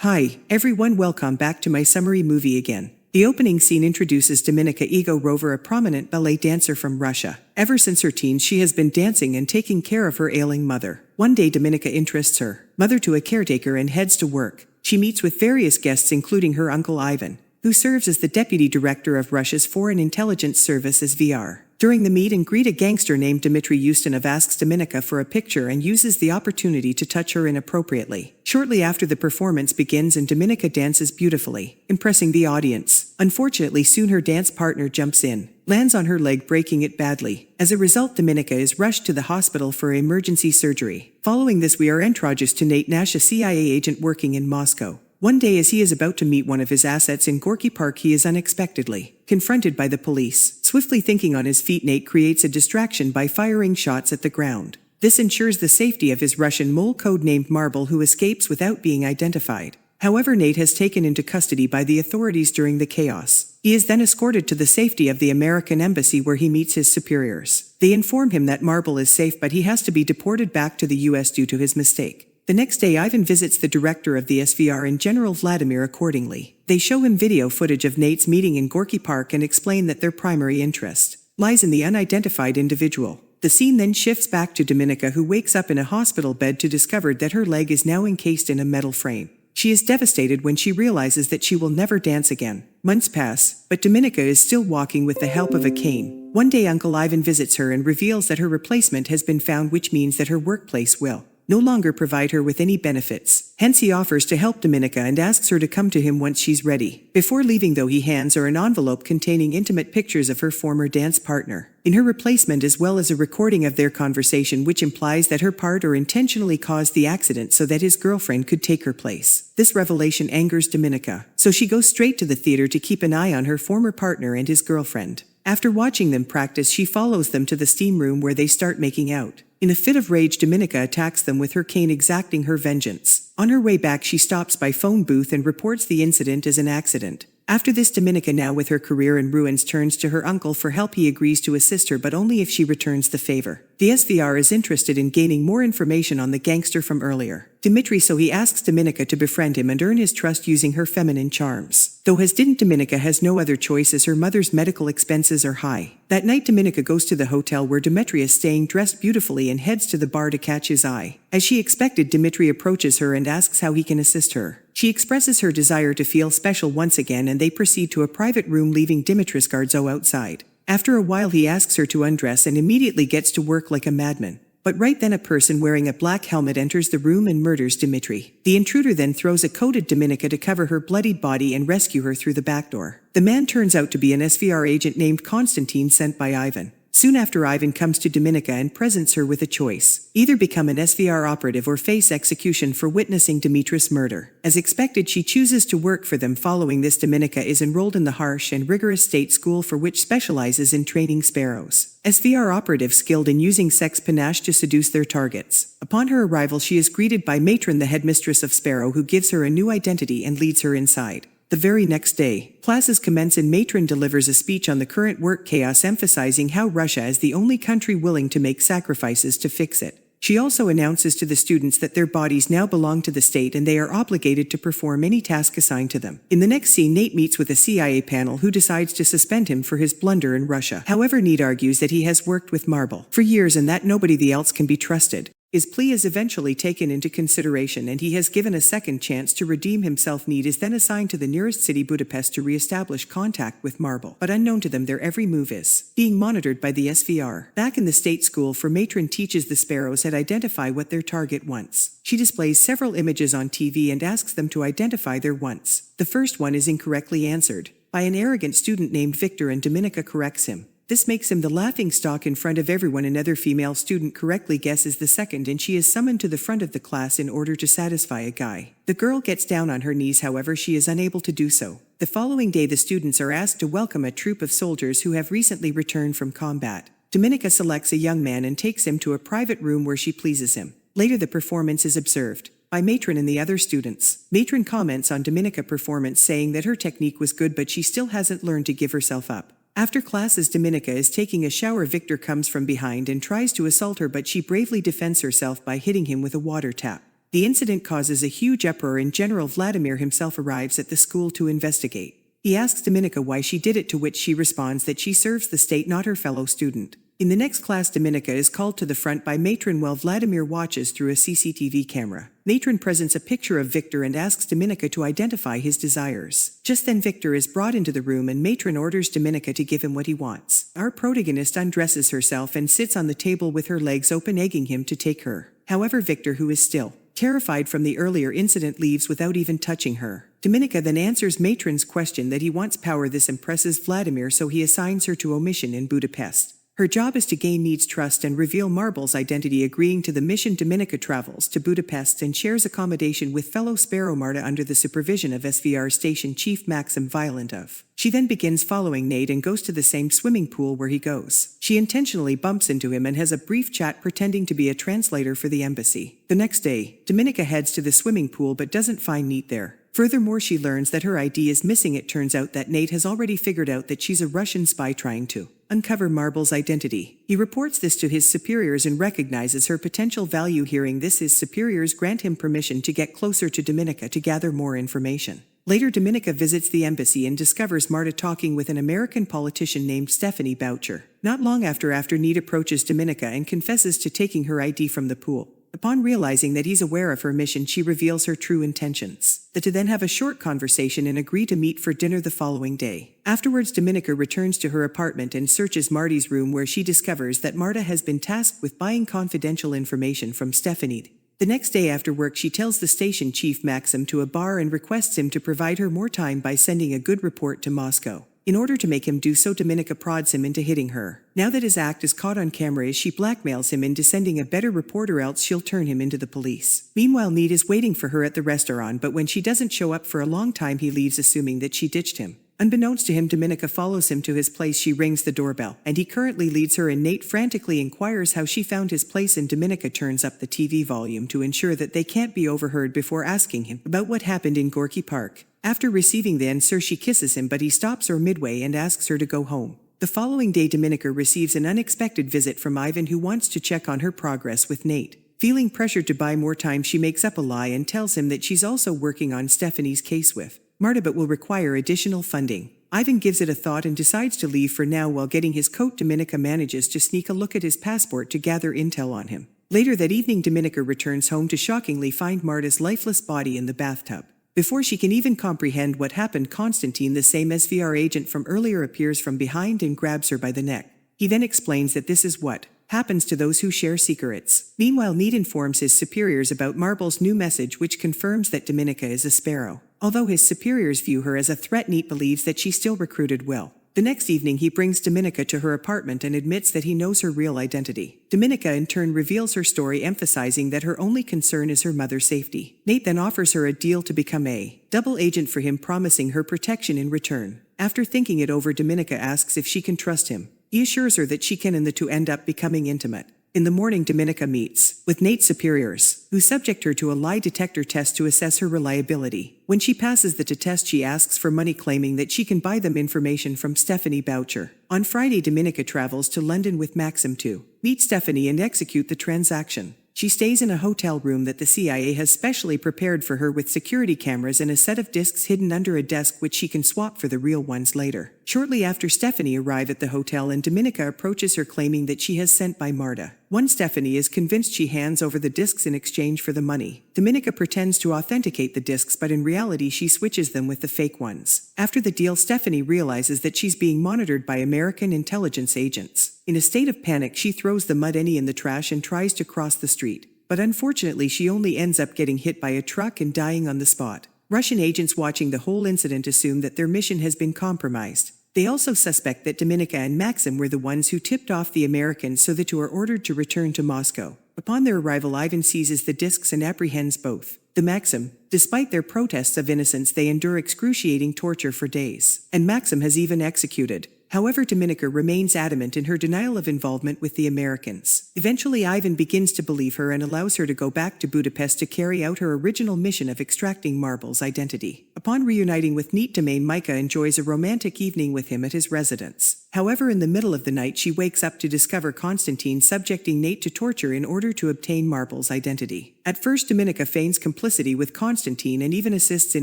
Hi, everyone, welcome back to my summary movie again. The opening scene introduces Dominika Rover, a prominent ballet dancer from Russia. Ever since her teens, she has been dancing and taking care of her ailing mother. One day, Dominika entrusts her mother to a caretaker and heads to work. She meets with various guests, including her uncle Ivan, who serves as the deputy director of Russia's Foreign Intelligence Service (SVR). During the meet and greet, a gangster named Dmitry Ustinov asks Dominika for a picture and uses the opportunity to touch her inappropriately. Shortly after, the performance begins and Dominika dances beautifully, impressing the audience. Unfortunately, soon her dance partner jumps in, lands on her leg, breaking it badly. As a result, Dominika is rushed to the hospital for emergency surgery. Following this, we are introduced to Nate Nash, a CIA agent working in Moscow. One day, as he is about to meet one of his assets in Gorky Park, he is unexpectedly confronted by the police. Swiftly thinking on his feet, Nate creates a distraction by firing shots at the ground. This ensures the safety of his Russian mole codenamed Marble, who escapes without being identified. However, Nate has taken into custody by the authorities during the chaos. He is then escorted to the safety of the American embassy, where he meets his superiors. They inform him that Marble is safe, but he has to be deported back to the US due to his mistake. The next day, Ivan visits the director of the SVR and General Vladimir accordingly. They show him video footage of Nate's meeting in Gorky Park and explain that their primary interest lies in the unidentified individual. The scene then shifts back to Dominika, who wakes up in a hospital bed to discover that her leg is now encased in a metal frame. She is devastated when she realizes that she will never dance again. Months pass, but Dominika is still walking with the help of a cane. One day, Uncle Ivan visits her and reveals that her replacement has been found, which means that her workplace will no longer provide her with any benefits. Hence, he offers to help Dominika and asks her to come to him once she's ready. Before leaving, though, he hands her an envelope containing intimate pictures of her former dance partner in her replacement, as well as a recording of their conversation, which implies that her partner intentionally caused the accident so that his girlfriend could take her place. This revelation angers Dominika, so she goes straight to the theater to keep an eye on her former partner and his girlfriend. After watching them practice, she follows them to the steam room, where they start making out. In a fit of rage, Dominika attacks them with her cane, exacting her vengeance. On her way back, she stops by phone booth and reports the incident as an accident. After this, Dominika, now with her career in ruins, turns to her uncle for help. He agrees to assist her, but only if she returns the favor. The SVR is interested in gaining more information on the gangster from earlier, Dmitry, so he asks Dominika to befriend him and earn his trust using her feminine charms. Though Dominika has no other choice, as her mother's medical expenses are high. That night, Dominika goes to the hotel where Dmitry is staying, dressed beautifully, and heads to the bar to catch his eye. As she expected, Dmitry approaches her and asks how he can assist her. She expresses her desire to feel special once again, and they proceed to a private room, leaving Dmitry's guards outside. After a while, he asks her to undress and immediately gets to work like a madman. But right then, a person wearing a black helmet enters the room and murders Dmitry. The intruder then throws a coated Dominika to cover her bloodied body and rescue her through the back door. The man turns out to be an SVR agent named Konstantin, sent by Ivan. Soon after, Ivan comes to Dominika and presents her with a choice: either become an SVR operative or face execution for witnessing Dmitry's murder. As expected, she chooses to work for them. Following this, Dominika is enrolled in the harsh and rigorous state school, for which specializes in training sparrows, SVR operatives skilled in using sex panache to seduce their targets. Upon her arrival, she is greeted by Matron, the headmistress of Sparrow, who gives her a new identity and leads her inside. The very next day, classes commence and Matron delivers a speech on the current work chaos, emphasizing how Russia is the only country willing to make sacrifices to fix it. She also announces to the students that their bodies now belong to the state and they are obligated to perform any task assigned to them. In the next scene, Nate meets with a CIA panel who decides to suspend him for his blunder in Russia. However, Nate argues that he has worked with Marble for years and that nobody else can be trusted. His plea is eventually taken into consideration and he has given a second chance to redeem himself. Nate is then assigned to the nearest city, Budapest, to re-establish contact with Marble, but unknown to them, their every move is being monitored by the SVR. Back in the state school, Matron teaches the sparrows how to identify what their target wants. She displays several images on TV and asks them to identify their wants. The first one is incorrectly answered by an arrogant student named Victor, and Dominika corrects him. This makes him the laughingstock in front of everyone. Another female student correctly guesses the second, and she is summoned to the front of the class in order to satisfy a guy. The girl gets down on her knees, however, she is unable to do so. The following day, the students are asked to welcome a troop of soldiers who have recently returned from combat. Dominika selects a young man and takes him to a private room where she pleases him. Later, the performance is observed by Matron and the other students. Matron comments on Dominika's performance, saying that her technique was good, but she still hasn't learned to give herself up. After classes, Dominika is taking a shower. Victor comes from behind and tries to assault her, but she bravely defends herself by hitting him with a water tap. The incident causes a huge uproar and General Vladimir himself arrives at the school to investigate. He asks Dominika why she did it, to which she responds that she serves the state, not her fellow student. In the next class, Dominika is called to the front by Matron while Vladimir watches through a CCTV camera. Matron presents a picture of Victor and asks Dominika to identify his desires. Just then Victor is brought into the room and Matron orders Dominika to give him what he wants. Our protagonist undresses herself and sits on the table with her legs open, egging him to take her. However, Victor, who is still terrified from the earlier incident, leaves without even touching her. Dominika then answers Matron's question that he wants power. This impresses Vladimir, so he assigns her to a mission in Budapest. Her job is to gain Need's trust and reveal Marble's identity. Agreeing to the mission, Dominika travels to Budapest and shares accommodation with fellow Sparrow Marta under the supervision of SVR Station Chief Maxim Violentov. She then begins following Nate and goes to the same swimming pool where he goes. She intentionally bumps into him and has a brief chat, pretending to be a translator for the embassy. The next day, Dominika heads to the swimming pool but doesn't find Nate there. Furthermore, she learns that her ID is missing. It turns out that Nate has already figured out that she's a Russian spy trying to uncover Marble's identity. He reports this to his superiors and recognizes her potential value. Hearing this, his superiors grant him permission to get closer to Dominika to gather more information. Later, Dominika visits the embassy and discovers Marta talking with an American politician named Stephanie Boucher. Not long after Nate approaches Dominika and confesses to taking her ID from the pool. Upon realizing that he's aware of her mission, she reveals her true intentions. The two then have a short conversation and agree to meet for dinner the following day. Afterwards, Dominika returns to her apartment and searches Marty's room, where she discovers that Marta has been tasked with buying confidential information from Stephanie. The next day after work, she tells the station chief Maxim to a bar and requests him to provide her more time by sending a good report to Moscow. In order to make him do so, Dominika prods him into hitting her. Now that his act is caught on camera, she blackmails him into sending a better report, or else she'll turn him into the police. Meanwhile, Need is waiting for her at the restaurant, but when she doesn't show up for a long time, he leaves, assuming that she ditched him. Unbeknownst to him, Dominika follows him to his place. She rings the doorbell, and he currently leads her in. Nate frantically inquires how she found his place, and Dominika turns up the TV volume to ensure that they can't be overheard before asking him about what happened in Gorky Park. After receiving the answer, she kisses him, but he stops her midway and asks her to go home. The following day, Dominika receives an unexpected visit from Ivan, who wants to check on her progress with Nate. Feeling pressured to buy more time, she makes up a lie and tells him that she's also working on Stephanie's case with Marta, but will require additional funding. Ivan gives it a thought and decides to leave for now. While getting his coat, Dominika manages to sneak a look at his passport to gather intel on him. Later that evening, Dominika returns home to shockingly find Marta's lifeless body in the bathtub. Before she can even comprehend what happened, Konstantin, the same SVR agent from earlier, appears from behind and grabs her by the neck. He then explains that this is what happens to those who share secrets. Meanwhile, Need informs his superiors about Marble's new message, which confirms that Dominika is a Sparrow. Although his superiors view her as a threat, Need believes that she still recruited Will. The next evening, he brings Dominika to her apartment and admits that he knows her real identity. Dominika in turn reveals her story, emphasizing that her only concern is her mother's safety. Nate then offers her a deal to become a double agent for him, promising her protection in return. After thinking it over, Dominika asks if she can trust him. He assures her that she can, and the two end up becoming intimate. In the morning, Dominika meets with Nate's superiors, who subject her to a lie detector test to assess her reliability. When she passes the test, she asks for money, claiming that she can buy them information from Stephanie Boucher. On Friday, Dominika travels to London with Maxim to meet Stephanie and execute the transaction. She stays in a hotel room that the CIA has specially prepared for her, with security cameras and a set of discs hidden under a desk, which she can swap for the real ones later. Shortly after, Stephanie arrives at the hotel and Dominika approaches her, claiming that she has sent by Marta. Once Stephanie is convinced, she hands over the discs in exchange for the money. Dominika pretends to authenticate the discs, but in reality she switches them with the fake ones. After the deal, Stephanie realizes that she's being monitored by American intelligence agents. In a state of panic, she throws the money in the trash and tries to cross the street. But unfortunately, she only ends up getting hit by a truck and dying on the spot. Russian agents watching the whole incident assume that their mission has been compromised. They also suspect that Dominika and Maxim were the ones who tipped off the Americans, so the two are ordered to return to Moscow. Upon their arrival, Ivan seizes the discs and apprehends both. The Maxim, despite their protests of innocence, they endure excruciating torture for days, and Maxim has even executed. However, Dominika remains adamant in her denial of involvement with the Americans. Eventually, Ivan begins to believe her and allows her to go back to Budapest to carry out her original mission of extracting Marble's identity. Upon reuniting with Neat Domain, Micah enjoys a romantic evening with him at his residence. However, in the middle of the night she wakes up to discover Constantine subjecting Nate to torture in order to obtain Marble's identity. At first, Dominica feigns complicity with Constantine and even assists in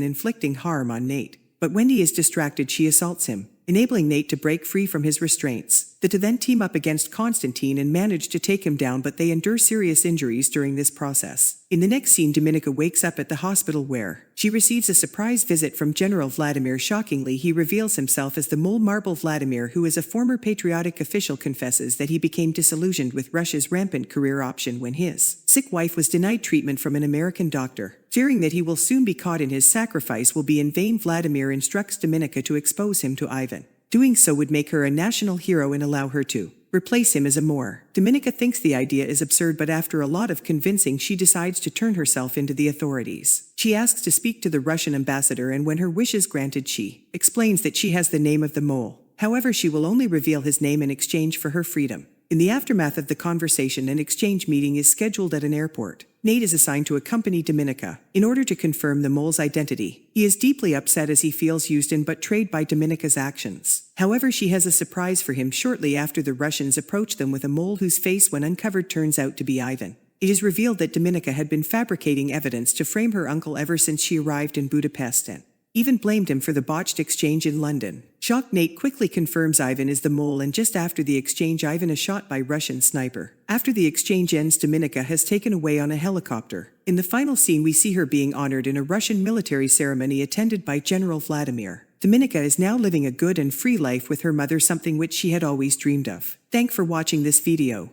inflicting harm on Nate. But when he is distracted, she assaults him, enabling Nate to break free from his restraints. The two then team up against Constantine and manage to take him down, but they endure serious injuries during this process. In the next scene, Dominica wakes up at the hospital where she receives a surprise visit from General Vladimir. Shockingly, he reveals himself as the mole Marble. Vladimir, who is a former patriotic official, confesses that he became disillusioned with Russia's rampant career option when his sick wife was denied treatment from an American doctor. Fearing that he will soon be caught and his sacrifice will be in vain, Vladimir instructs Dominica to expose him to Ivan. Doing so would make her a national hero and allow her to replace him as a Moor. Dominica thinks the idea is absurd, but after a lot of convincing she decides to turn herself into the authorities. She asks to speak to the Russian ambassador, and when her wish is granted she explains that she has the name of the mole. However, she will only reveal his name in exchange for her freedom. In the aftermath of the conversation, an exchange meeting is scheduled at an airport. Nate is assigned to accompany Dominica in order to confirm the mole's identity. He is deeply upset as he feels used and betrayed by Dominica's actions. However, she has a surprise for him shortly after the Russians approach them with a mole whose face, when uncovered, turns out to be Ivan. It is revealed that Dominica had been fabricating evidence to frame her uncle ever since she arrived in Budapest and even blamed him for the botched exchange in London. Shocked, Nate quickly confirms Ivan is the mole, and just after the exchange, Ivan is shot by Russian sniper. After the exchange ends, Dominica has taken away on a helicopter. In the final scene, we see her being honored in a Russian military ceremony attended by General Vladimir. Dominica is now living a good and free life with her mother, something which she had always dreamed of. Thanks for watching this video.